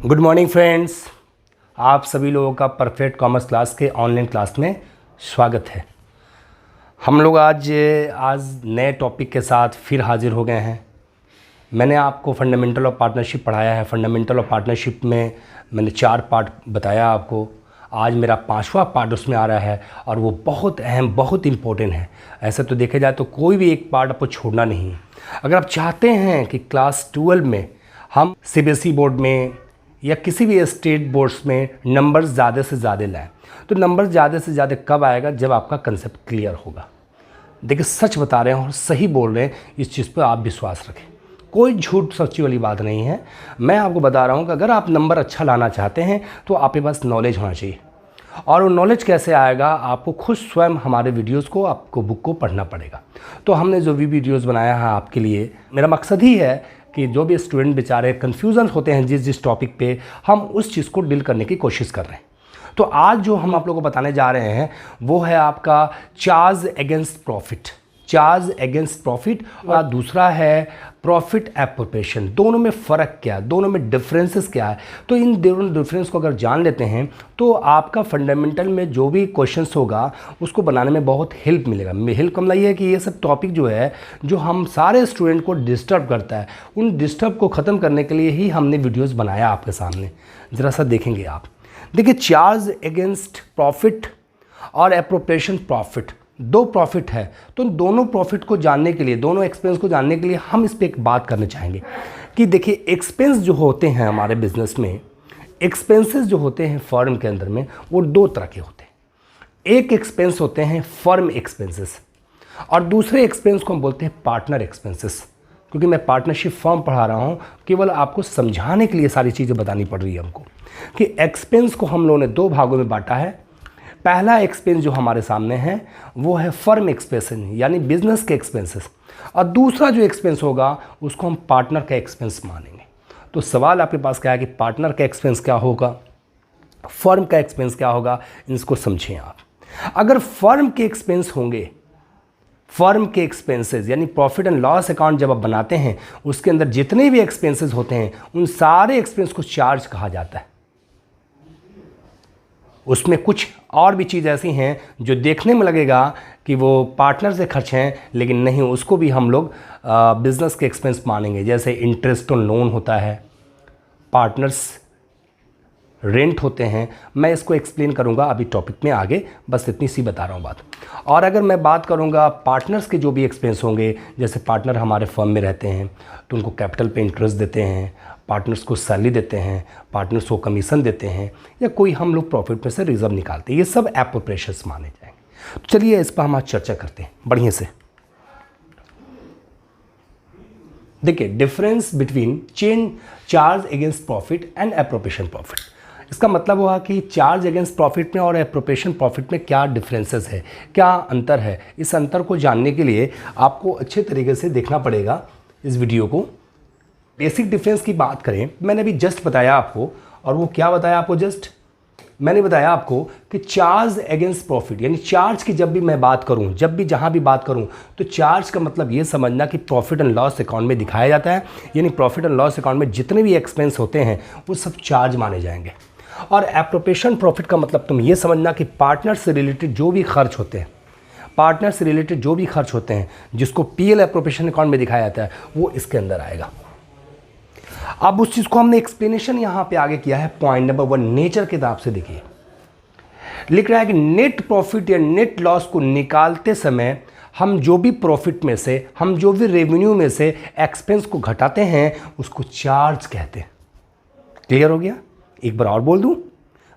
Good morning friends, आप सभी लोगों का परफेक्ट कॉमर्स क्लास के ऑनलाइन क्लास में स्वागत है। हम लोग आज नए टॉपिक के साथ फिर हाजिर हो गए हैं। मैंने आपको फंडामेंटल ऑफ पार्टनरशिप पढ़ाया है। फंडामेंटल ऑफ पार्टनरशिप में मैंने 4 पार्ट बताया आपको। आज मेरा 5वां पार्ट उसमें आ रहा है और वो बहुत अहम, बहुत इम्पोर्टेंट है। ऐसे तो देखा जाए तो कोई भी एक पार्ट आपको छोड़ना नहीं है। अगर आप चाहते हैं कि क्लास 12 में हम सीबीएसई बोर्ड में या किसी भी स्टेट बोर्ड्स में नंबर ज़्यादा से ज़्यादा लाएं, तो नंबर ज़्यादा से ज़्यादा कब आएगा? जब आपका कंसेप्ट क्लियर होगा। देखिए, सच बता रहे हैं और सही बोल रहे हैं, इस चीज़ पर आप विश्वास रखें। कोई झूठ सच्ची वाली बात नहीं है। मैं आपको बता रहा हूँ कि अगर आप नंबर अच्छा लाना चाहते हैं तो आपके पास नॉलेज होना चाहिए। और वो नॉलेज कैसे आएगा? आपको खुद स्वयं हमारे वीडियोस को, आपको बुक को पढ़ना पड़ेगा। तो हमने जो भी वीडियोस बनाया है आपके लिए, मेरा मकसद ही है कि जो भी स्टूडेंट बेचारे कन्फ्यूज़न होते हैं जिस टॉपिक पे, हम उस चीज़ को डील करने की कोशिश कर रहे हैं। तो आज जो हम आप लोगों को बताने जा रहे हैं वो है आपका charge against profit. Charge against profit और दूसरा है प्रॉफिट एप्रोप्रिएशन। दोनों में फ़र्क क्या है, दोनों में डिफरेंसेस क्या है? तो इन दोनों डिफरेंस को अगर जान लेते हैं तो आपका फंडामेंटल में जो भी क्वेश्चंस होगा उसको बनाने में बहुत हेल्प मिलेगा। हेल्प कम नहीं है कि ये सब टॉपिक जो है, जो हम सारे स्टूडेंट को डिस्टर्ब करता है, उन डिस्टर्ब को ख़त्म करने के लिए ही हमने वीडियोज़ बनाया आपके सामने। ज़रा सा देखेंगे आप। देखिए, चार्ज अगेंस्ट प्रॉफिट और एप्रोप्रिएशन प्रॉफिट, 2 प्रॉफिट है। तो दोनों प्रॉफिट को जानने के लिए, दोनों एक्सपेंस को जानने के लिए हम इस पर एक बात करना चाहेंगे कि देखिए, एक्सपेंस जो होते हैं हमारे बिजनेस में, एक्सपेंसेस जो होते हैं फर्म के अंदर में, वो 2 तरह के होते हैं। एक एक्सपेंस होते हैं फर्म एक्सपेंसेस और दूसरे एक्सपेंस को हम बोलते हैं पार्टनर एक्सपेंसेस। क्योंकि मैं पार्टनरशिप फर्म पढ़ा रहा हूँ, केवल आपको समझाने के लिए सारी चीज़ें बतानी पड़ रही है हमको कि एक्सपेंस को हम लोगों ने 2 भागों में बांटा है। पहला एक्सपेंस जो हमारे सामने है वो है फर्म एक्सपेंस, यानी बिजनेस के एक्सपेंसेस, और दूसरा जो एक्सपेंस होगा उसको हम पार्टनर का एक्सपेंस मानेंगे। तो सवाल आपके पास क्या है कि पार्टनर का एक्सपेंस क्या होगा, फर्म का एक्सपेंस क्या होगा? इसको समझें आप। अगर फर्म के एक्सपेंस होंगे, फर्म के एक्सपेंसेस यानी प्रॉफिट एंड लॉस अकाउंट जब आप बनाते हैं, उसके अंदर जितने भी एक्सपेंसेस होते हैं उन सारे एक्सपेंस को चार्ज कहा जाता है। उसमें कुछ और भी चीज़ ऐसी हैं जो देखने में लगेगा कि वो पार्टनर से खर्च हैं, लेकिन नहीं, उसको भी हम लोग बिजनेस के एक्सपेंस मानेंगे। जैसे इंटरेस्ट ऑन लोन होता है, पार्टनर्स रेंट होते हैं। मैं इसको एक्सप्लेन करूंगा अभी टॉपिक में आगे, बस इतनी सी बता रहा हूँ बात। और अगर मैं बात करूंगा पार्टनर्स के जो भी एक्सपेंस होंगे, जैसे पार्टनर हमारे फर्म में रहते हैं तो उनको कैपिटल पे इंटरेस्ट देते हैं, पार्टनर्स को सैलरी देते हैं, पार्टनर्स को कमीशन देते हैं, या कोई हम लोग प्रॉफिट में से रिजर्व निकालते हैं, ये सब एप्रोप्रिएशंस माने जाएंगे। तो चलिए इस पर हम आज चर्चा करते हैं बढ़िया से। देखिए, difference between charge against profit and appropriation profit. इसका मतलब हुआ कि चार्ज अगेंस्ट प्रॉफिट में और एप्रोप्रिएशन प्रॉफिट में क्या डिफरेंसेस है, क्या अंतर है। इस अंतर को जानने के लिए आपको अच्छे तरीके से देखना पड़ेगा इस वीडियो को। बेसिक डिफरेंस की बात करें, मैंने अभी जस्ट बताया आपको, और वो क्या बताया आपको? जस्ट मैंने बताया आपको कि चार्ज अगेंस्ट प्रॉफिट, यानी चार्ज की जब भी मैं बात करूं, जब भी जहां भी बात करूं, तो चार्ज का मतलब ये समझना कि प्रॉफिट एंड लॉस अकाउंट में दिखाया जाता है। यानी प्रॉफिट एंड लॉस अकाउंट में जितने भी एक्सपेंस होते हैं वो सब चार्ज माने जाएंगे। और एप्रोप्रिएशन प्रॉफिट का मतलब तुम ये समझना कि पार्टनर से रिलेटेड जो भी खर्च होते हैं, पार्टनर से रिलेटेड जो भी खर्च होते हैं जिसको पीएल एप्रोप्रिएशन अकाउंट में दिखाया जाता है, वो इसके अंदर आएगा। अब उस चीज़ को हमने एक्सप्लेनेशन यहाँ पे आगे किया है। पॉइंट नंबर 1 नेचर के हिसाब से देखिए, लिख रहा है कि नेट प्रॉफिट या नेट लॉस को निकालते समय हम जो भी प्रॉफिट में से, हम जो भी रेवेन्यू में से एक्सपेंस को घटाते हैं उसको चार्ज कहते हैं। क्लियर हो गया? एक बार और बोल दूं,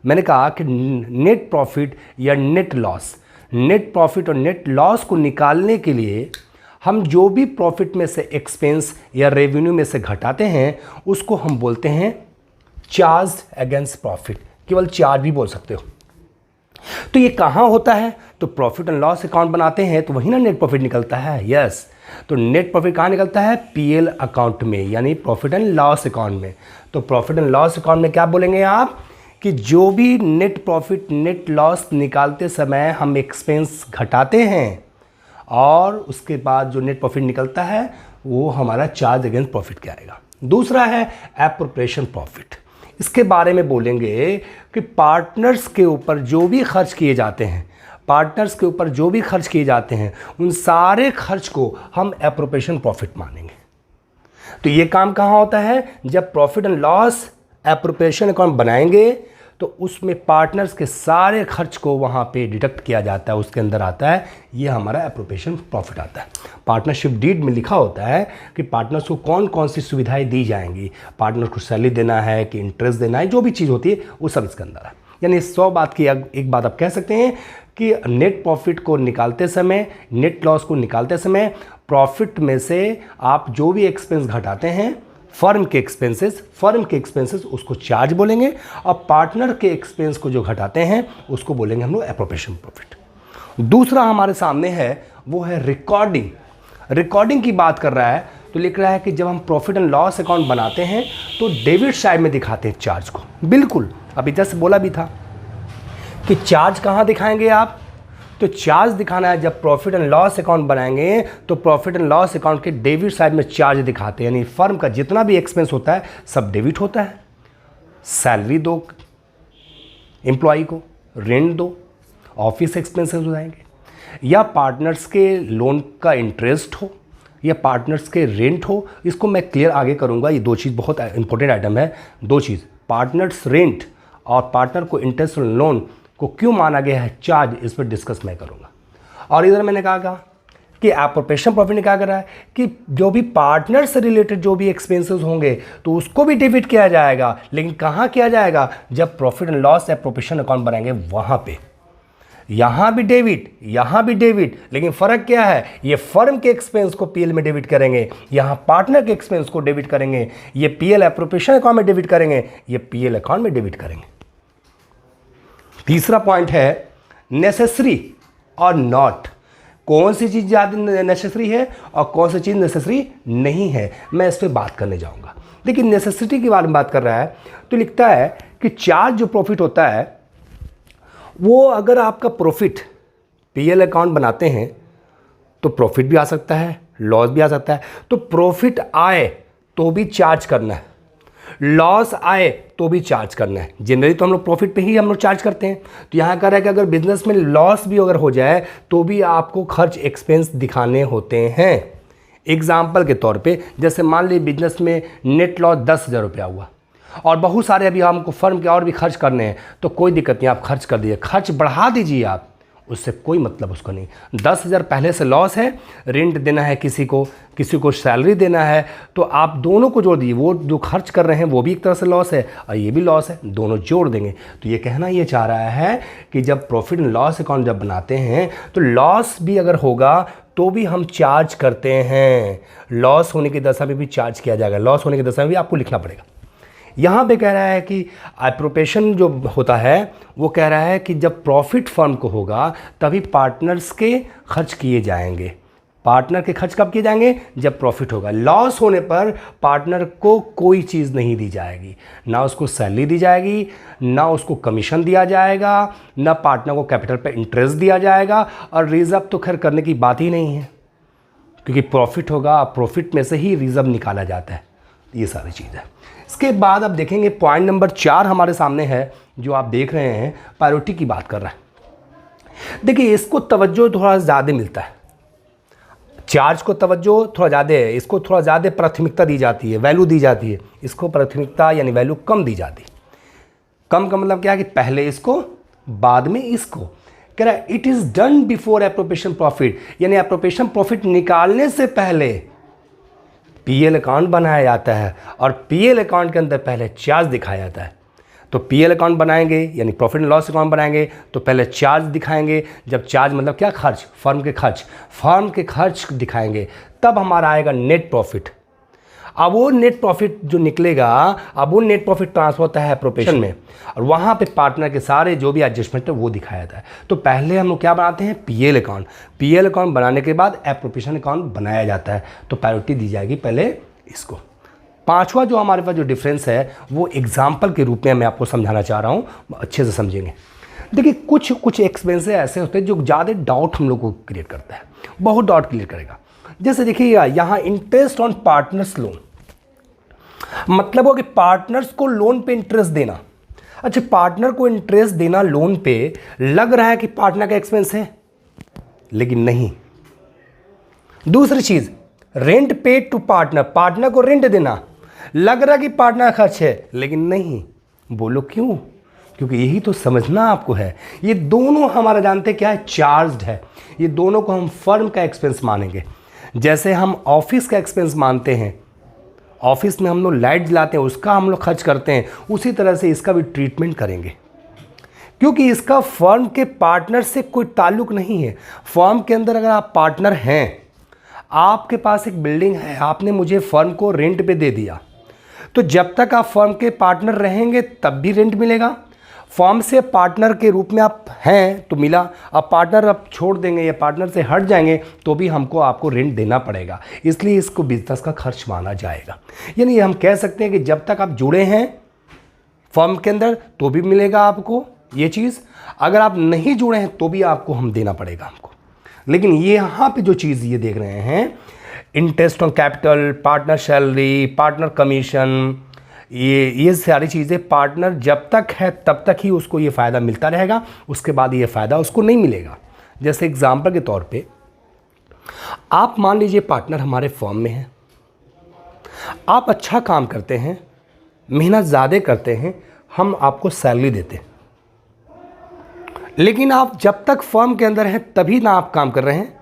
मैंने कहा कि नेट प्रॉफिट या नेट लॉस, नेट प्रॉफिट और नेट लॉस को निकालने के लिए हम जो भी प्रॉफिट में से एक्सपेंस या रेवेन्यू में से घटाते हैं उसको हम बोलते हैं चार्ज अगेंस्ट प्रॉफिट। केवल चार्ज भी बोल सकते हो। तो ये कहाँ होता है? तो प्रॉफिट एंड लॉस अकाउंट बनाते हैं तो वही ना नेट प्रॉफिट निकलता है। यस, तो नेट प्रॉफिट कहाँ निकलता है? पीएल अकाउंट में, यानी प्रॉफिट एंड लॉस अकाउंट में। तो प्रॉफिट एंड लॉस अकाउंट में क्या बोलेंगे आप कि जो भी नेट प्रॉफिट नेट लॉस निकालते समय हम एक्सपेंस घटाते हैं और उसके बाद जो नेट प्रॉफिट निकलता है वो हमारा चार्ज अगेंस्ट प्रॉफिट क्या आएगा। दूसरा है एप्रोप्रिएशन प्रॉफिट, इसके बारे में बोलेंगे कि पार्टनर्स के ऊपर जो भी खर्च किए जाते हैं, पार्टनर्स के ऊपर जो भी खर्च किए जाते हैं, उन सारे खर्च को हम एप्रोप्रिएशन प्रॉफिट मानेंगे। तो ये काम कहाँ होता है? जब profit and loss appropriation account बनाएंगे तो उसमें पार्टनर्स के सारे खर्च को वहाँ पे डिडक्ट किया जाता है, उसके अंदर आता है, ये हमारा एप्रोप्रिएशन प्रॉफिट आता है। पार्टनरशिप डीड में लिखा होता है कि पार्टनर्स को कौन कौन सी सुविधाएं दी जाएंगी, पार्टनर को सैलरी देना है कि इंटरेस्ट देना है, जो भी चीज़ होती है वो सब इसके अंदर है। यानी 100 बात की एक बात आप कह सकते हैं कि नेट प्रॉफिट को निकालते समय, नेट लॉस को निकालते समय प्रॉफिट में से आप जो भी एक्सपेंस घटाते हैं, फर्म के एक्सपेंसेस उसको चार्ज बोलेंगे, और पार्टनर के एक्सपेंस को जो घटाते हैं उसको बोलेंगे हम लोग एप्रोप्रिएशन प्रॉफिट। दूसरा हमारे सामने है वो है रिकॉर्डिंग। रिकॉर्डिंग की बात कर रहा है तो लिख रहा है कि जब हम प्रॉफिट एंड लॉस अकाउंट बनाते हैं तो डेबिट साइड में दिखाते हैं चार्ज को। बिल्कुल, अभी जस्ट बोला भी था कि चार्ज कहाँ दिखाएंगे आप, तो चार्ज दिखाना है जब प्रॉफिट एंड लॉस अकाउंट बनाएंगे तो प्रॉफिट एंड लॉस अकाउंट के डेबिट साइड में चार्ज दिखाते हैं, यानी फर्म का जितना भी एक्सपेंस होता है सब डेबिट होता है। सैलरी दो एम्प्लॉय को, रेंट दो, ऑफिस एक्सपेंसेस हो जाएंगे, या पार्टनर्स के लोन का इंटरेस्ट हो, या पार्टनर्स के रेंट हो। इसको मैं क्लियर आगे करूंगा, ये दो चीज़ बहुत इंपॉर्टेंट आइटम है। दो चीज़, पार्टनर्स रेंट और पार्टनर को इंटरेस्ट और लोन को क्यों माना गया है चार्ज, इस पर डिस्कस मैं करूंगा। और इधर मैंने कहा कि एप्रोप्रिएशन प्रॉफिट ने क्या करा है कि जो भी पार्टनर से रिलेटेड जो भी एक्सपेंसेस होंगे तो उसको भी डेबिट किया जाएगा, लेकिन कहाँ किया जाएगा? जब profit and loss appropriation account बनाएंगे वहाँ पे। यहाँ भी डेबिट, यहाँ भी डेबिट, लेकिन फ़र्क क्या है? ये फर्म के एक्सपेंस को पीएल में डेबिट करेंगे, यहाँ पार्टनर के एक्सपेंस को डेबिट करेंगे। ये पीएल एप्रोप्रिएशन अकाउंट में डेबिट करेंगे, ये पीएल अकाउंट में डेबिट करेंगे। तीसरा पॉइंट है नेसेसरी और नॉट। कौन सी चीज़ ज़्यादा नेसेसरी है और कौन सी चीज़ नेसेसरी नहीं है, मैं इस पर बात करने जाऊंगा। लेकिन नेसेसिटी के बारे में बात कर रहा है तो लिखता है कि चार्ज जो प्रॉफिट होता है वो अगर आपका प्रॉफिट पीएल अकाउंट बनाते हैं तो प्रॉफिट भी आ सकता है, लॉस भी आ सकता है। तो प्रॉफिट आए तो भी चार्ज करना है, लॉस आए तो भी चार्ज करना है। जनरली तो हम लोग प्रॉफिट पे ही हम लोग चार्ज करते हैं। तो यहाँ कह रहा है कि अगर बिजनेस में लॉस भी अगर हो जाए तो भी आपको खर्च एक्सपेंस दिखाने होते हैं। एग्जाम्पल के तौर पे जैसे मान लीजिए बिजनेस में नेट लॉस 10,000 रुपया हुआ और बहुत सारे अभी हमको फर्म के और भी खर्च करने हैं, तो कोई दिक्कत नहीं, आप खर्च कर दीजिए, खर्च बढ़ा दीजिए आप, उससे कोई मतलब उसको नहीं। 10,000 पहले से लॉस है, रेंट देना है किसी को सैलरी देना है, तो आप दोनों को जोड़ दीजिए। वो जो खर्च कर रहे हैं वो भी एक तरह से लॉस है और ये भी लॉस है, दोनों जोड़ देंगे। तो ये कहना ये चाह रहा है कि जब प्रॉफिट एंड लॉस अकाउंट जब बनाते हैं तो लॉस भी अगर होगा तो भी हम चार्ज करते हैं। लॉस होने की दशा में भी चार्ज किया जाएगा, लॉस होने की दशा में भी आपको लिखना पड़ेगा। यहाँ पे कह रहा है कि एप्रोप्रिएशन जो होता है वो कह रहा है कि जब प्रॉफिट फर्म को होगा तभी पार्टनर्स के खर्च किए जाएंगे। पार्टनर के खर्च कब किए जाएंगे? जब प्रॉफिट होगा। लॉस होने पर पार्टनर को कोई चीज़ नहीं दी जाएगी, ना उसको सैलरी दी जाएगी, ना उसको कमीशन दिया जाएगा, ना पार्टनर को कैपिटल पे इंटरेस्ट दिया जाएगा, और रिजर्व तो खैर करने की बात ही नहीं है क्योंकि प्रॉफिट होगा, प्रॉफिट में से ही रिजर्व निकाला जाता है। ये सारी चीज़ है। इसके बाद आप देखेंगे पॉइंट नंबर 4 हमारे सामने है, जो आप देख रहे हैं प्रायोरिटी की बात कर रहा है। देखिए इसको तवज्जो थोड़ा ज़्यादा मिलता है, चार्ज को तवज्जो थोड़ा ज़्यादा है, इसको थोड़ा ज़्यादा प्राथमिकता दी जाती है, वैल्यू दी जाती है। इसको प्राथमिकता यानी वैल्यू कम दी जाती है। कम का मतलब क्या है कि पहले इसको बाद में इसको। कह रहा है it is done before appropriation profit, यानी एप्रोप्रिएशन प्रॉफिट निकालने से पहले पीएल अकाउंट बनाया जाता है और पीएल अकाउंट के अंदर पहले चार्ज दिखाया जाता है। तो पीएल अकाउंट बनाएंगे यानी प्रॉफिट एंड लॉस अकाउंट बनाएंगे तो पहले चार्ज दिखाएंगे। जब चार्ज मतलब क्या? खर्च, फर्म के खर्च दिखाएंगे, तब हमारा आएगा नेट प्रॉफिट। अब वो नेट प्रॉफिट जो निकलेगा, अब वो नेट प्रॉफिट ट्रांसफर होता है एप्रोप्रिएशन में और वहाँ पे पार्टनर के सारे जो भी एडजस्टमेंट है वो दिखाया जाता है। तो पहले हम लोग क्या बनाते हैं? PL account. पीएल अकाउंट बनाने के बाद एप्रोप्रिएशन अकाउंट बनाया जाता है। तो प्रायोरिटी दी जाएगी पहले इसको। पांचवा जो हमारे पास जो डिफरेंस है वो एग्जाम्पल के रूप में मैं आपको समझाना चाह रहा हूँ, अच्छे से समझेंगे। देखिए कुछ एक्सपेंसेस ऐसे होते हैं जो ज़्यादा डाउट हम लोग को क्रिएट करता है, बहुत डाउट क्लियर करेगा। जैसे देखिए यहाँ इंटरेस्ट ऑन पार्टनर्स लोन, मतलब हो कि पार्टनर्स को लोन पे इंटरेस्ट देना। अच्छा, पार्टनर को इंटरेस्ट देना लोन पे, लग रहा है कि पार्टनर का एक्सपेंस है, लेकिन नहीं। दूसरी चीज, rent paid to partner, partner को रेंट देना, लग रहा है कि पार्टनर का खर्च है, लेकिन नहीं। बोलो क्यों? क्योंकि यही तो समझना आपको है। ये दोनों हमारा जानते क्या है, चार्ज्ड है। ये दोनों को हम फर्म का एक्सपेंस मानेंगे। जैसे हम ऑफिस का एक्सपेंस मानते हैं, ऑफिस में हम लोग लाइट जलाते हैं, उसका हम लोग खर्च करते हैं, उसी तरह से इसका भी ट्रीटमेंट करेंगे। क्योंकि इसका फर्म के पार्टनर से कोई ताल्लुक नहीं है। फर्म के अंदर अगर आप पार्टनर हैं, आपके पास एक बिल्डिंग है, आपने मुझे फर्म को रेंट पे दे दिया, तो जब तक आप फर्म के पार्टनर रहेंगे तब भी रेंट मिलेगा। फर्म से पार्टनर के रूप में आप हैं तो मिला, अब पार्टनर आप छोड़ देंगे या पार्टनर से हट जाएंगे तो भी हमको आपको रेंट देना पड़ेगा। इसलिए इसको बिजनेस का खर्च माना जाएगा। यानी हम कह सकते हैं कि जब तक आप जुड़े हैं फर्म के अंदर तो भी मिलेगा आपको ये चीज़, अगर आप नहीं जुड़े हैं तो भी आपको हम देना पड़ेगा हमको। लेकिन ये यहाँ पे जो चीज़ ये देख रहे हैं, interest on capital, partner salary, partner commission, ये सारी चीज़ें पार्टनर जब तक है तब तक ही उसको ये फ़ायदा मिलता रहेगा, उसके बाद ये फ़ायदा उसको नहीं मिलेगा। जैसे एग्जांपल के तौर पे आप मान लीजिए पार्टनर हमारे फर्म में है, आप अच्छा काम करते हैं, मेहनत ज़्यादा करते हैं, हम आपको सैलरी देते हैं, लेकिन आप जब तक फर्म के अंदर हैं तभी ना आप काम कर रहे हैं,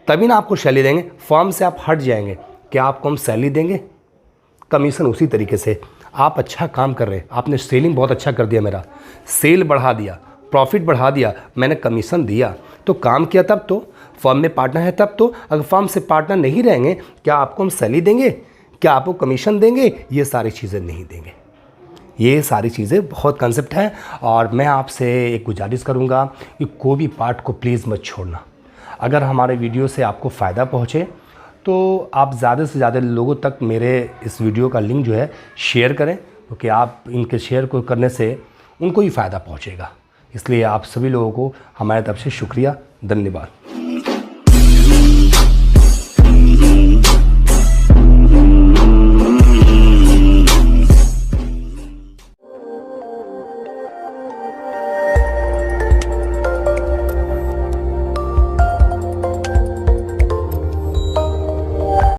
तभी ना आपको सैलरी देंगे। फर्म से आप हट जाएंगे, क्या आपको हम सैलरी देंगे? कमीशन उसी तरीके से। आप अच्छा काम कर रहे हैं, आपने सेलिंग बहुत अच्छा कर दिया, मेरा सेल बढ़ा दिया, प्रॉफिट बढ़ा दिया, मैंने कमीशन दिया, तो काम किया तब तो, फर्म में पार्टनर है तब तो। अगर फर्म से पार्टनर नहीं रहेंगे, क्या आपको हम सैलरी देंगे? क्या आपको कमीशन देंगे? ये सारी चीज़ें नहीं देंगे। ये सारी चीज़ें बहुत कंसेप्ट है। और मैं आपसे एक गुजारिश करूँगा कि कोई भी पार्ट को प्लीज़ मत छोड़ना। अगर हमारे वीडियो से आपको फ़ायदा पहुँचे तो आप ज़्यादा से ज़्यादा लोगों तक मेरे इस वीडियो का लिंक जो है शेयर करें, क्योंकि आप इनके शेयर को करने से उनको ही फ़ायदा पहुँचेगा। इसलिए आप सभी लोगों को हमारे तरफ से शुक्रिया, धन्यवाद।